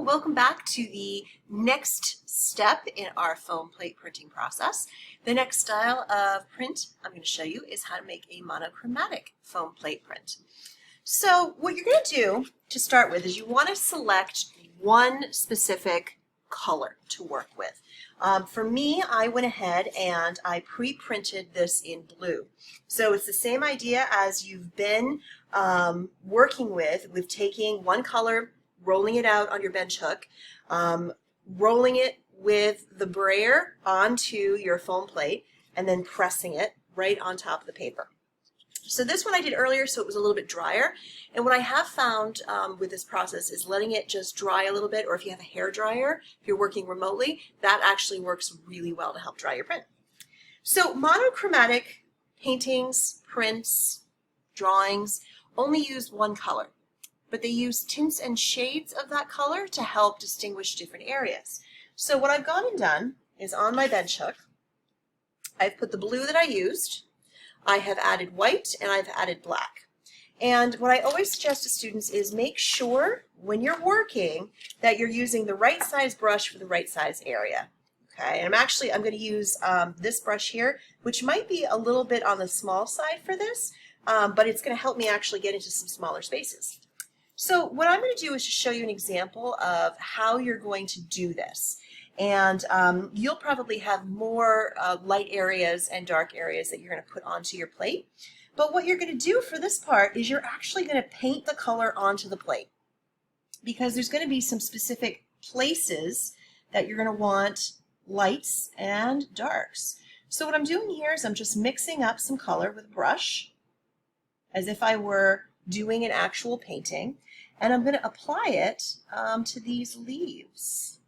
Hello, welcome back to the next step in our foam plate printing process. The next style of print I'm going to show you is how to make a monochromatic foam plate print. So what you're going to do to start with is you want to select one specific color to work with. For me, I went ahead and I pre-printed this in blue. So it's the same idea as you've been working with taking one color, rolling it out on your bench hook, rolling it with the brayer onto your foam plate, and then pressing it right on top of the paper. So this one I did earlier, so it was a little bit drier. And what I have found with this process is letting it just dry a little bit, or if you have a hair dryer, if you're working remotely, that actually works really well to help dry your print. So monochromatic paintings, prints, drawings only use one color, but they use tints and shades of that color to help distinguish different areas. So what I've gone and done is on my bench hook, I've put the blue that I used, I have added white, and I've added black. And what I always suggest to students is make sure when you're working that you're using the right size brush for the right size area. Okay, and I'm going to use this brush here, which might be a little bit on the small side for this, but it's going to help me actually get into some smaller spaces. So what I'm going to do is just show you an example of how you're going to do this. And you'll probably have more light areas and dark areas that you're going to put onto your plate. But what you're going to do for this part is you're actually going to paint the color onto the plate, because there's going to be some specific places that you're going to want lights and darks. So what I'm doing here is I'm just mixing up some color with a brush as if I were doing an actual painting, and I'm going to apply it to these leaves.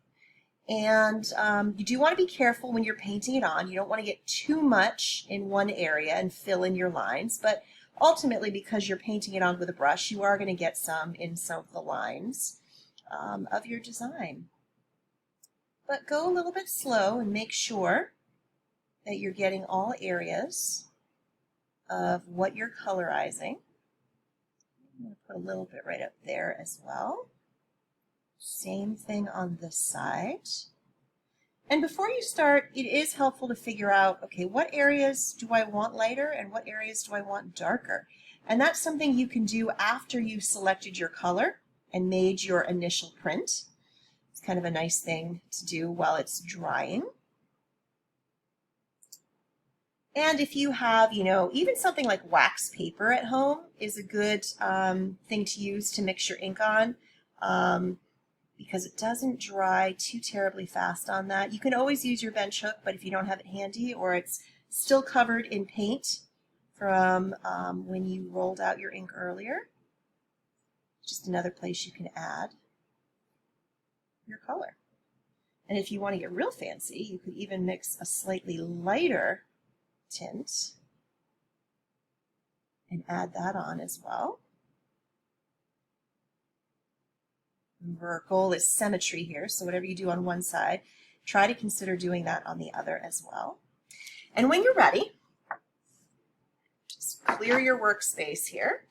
And you do want to be careful when you're painting it on. You don't want to get too much in one area and fill in your lines, but ultimately, because you're painting it on with a brush, you are going to get some in some of the lines of your design. But go a little bit slow and make sure that you're getting all areas of what you're colorizing. I'm going to put a little bit right up there as well. Same thing on this side. And before you start, it is helpful to figure out, okay, what areas do I want lighter and what areas do I want darker? And that's something you can do after you've selected your color and made your initial print. It's kind of a nice thing to do while it's drying. And if you have, even something like wax paper at home is a good thing to use to mix your ink on, because it doesn't dry too terribly fast on that. You can always use your bench hook, but if you don't have it handy or it's still covered in paint from when you rolled out your ink earlier, just another place you can add your color. And if you want to get real fancy, you could even mix a slightly lighter tint and add that on as well. Remember, our goal is symmetry here, so whatever you do on one side, try to consider doing that on the other as well. And when you're ready, just clear your workspace here,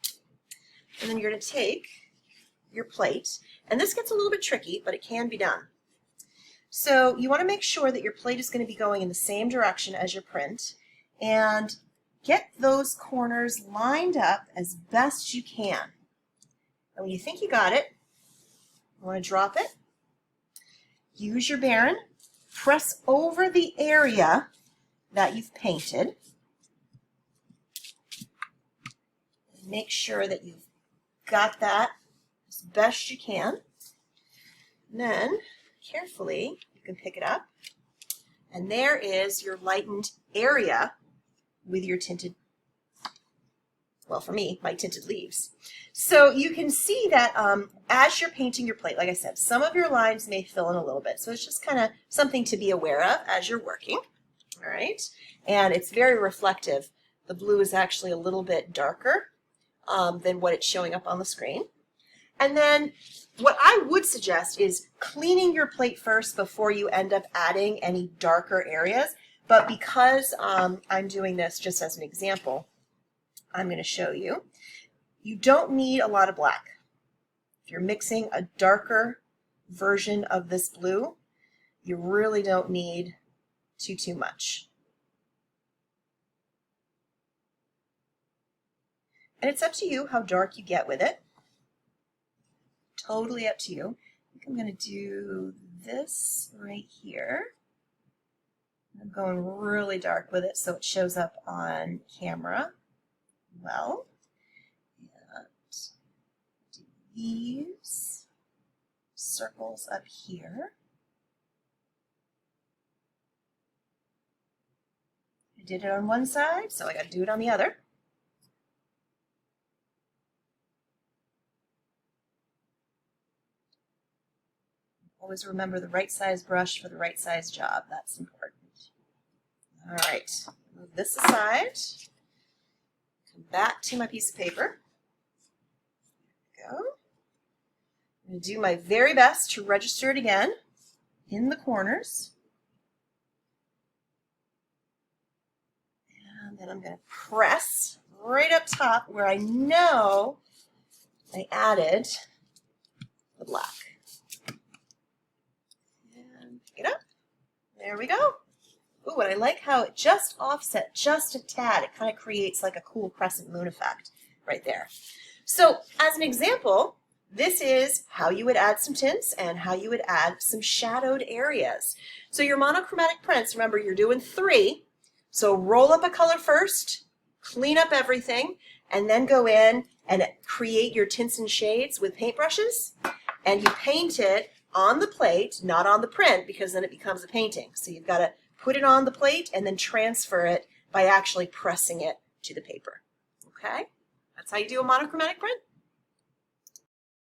and then you're going to take your plate, and this gets a little bit tricky, but it can be done. So you want to make sure that your plate is going to be going in the same direction as your print, and get those corners lined up as best you can. And when you think you got it, you want to drop it, use your Baron, press over the area that you've painted, make sure that you've got that as best you can, and then carefully you can pick it up, and there is your lightened area with your tinted, well, for me, my tinted leaves. So you can see that as you're painting your plate, like I said, some of your lines may fill in a little bit. So it's just kind of something to be aware of as you're working. All right. And it's very reflective. The blue is actually a little bit darker than what it's showing up on the screen. And then what I would suggest is cleaning your plate first before you end up adding any darker areas. But because I'm doing this just as an example, I'm going to show you. You don't need a lot of black. If you're mixing a darker version of this blue, you really don't need too much. And it's up to you how dark you get with it. Totally up to you. I think I'm going to do this right here. I'm going really dark with it so it shows up on camera well. And do these circles up here. I did it on one side, so I got to do it on the other. Always remember the right size brush for the right size job. That's important. All right, move this aside. Come back to my piece of paper. There we go. I'm going to do my very best to register it again in the corners. And then I'm going to press right up top where I know I added the black. And pick it up. There we go. Ooh, and I like how it just offset just a tad. It kind of creates like a cool crescent moon effect right there. So as an example, this is how you would add some tints and how you would add some shadowed areas. So your monochromatic prints, remember you're doing 3. So roll up a color first, clean up everything, and then go in and create your tints and shades with paintbrushes. And you paint it on the plate, not on the print, because then it becomes a painting. So you've got to put it on the plate and then transfer it by actually pressing it to the paper. Okay? That's how you do a monochromatic print.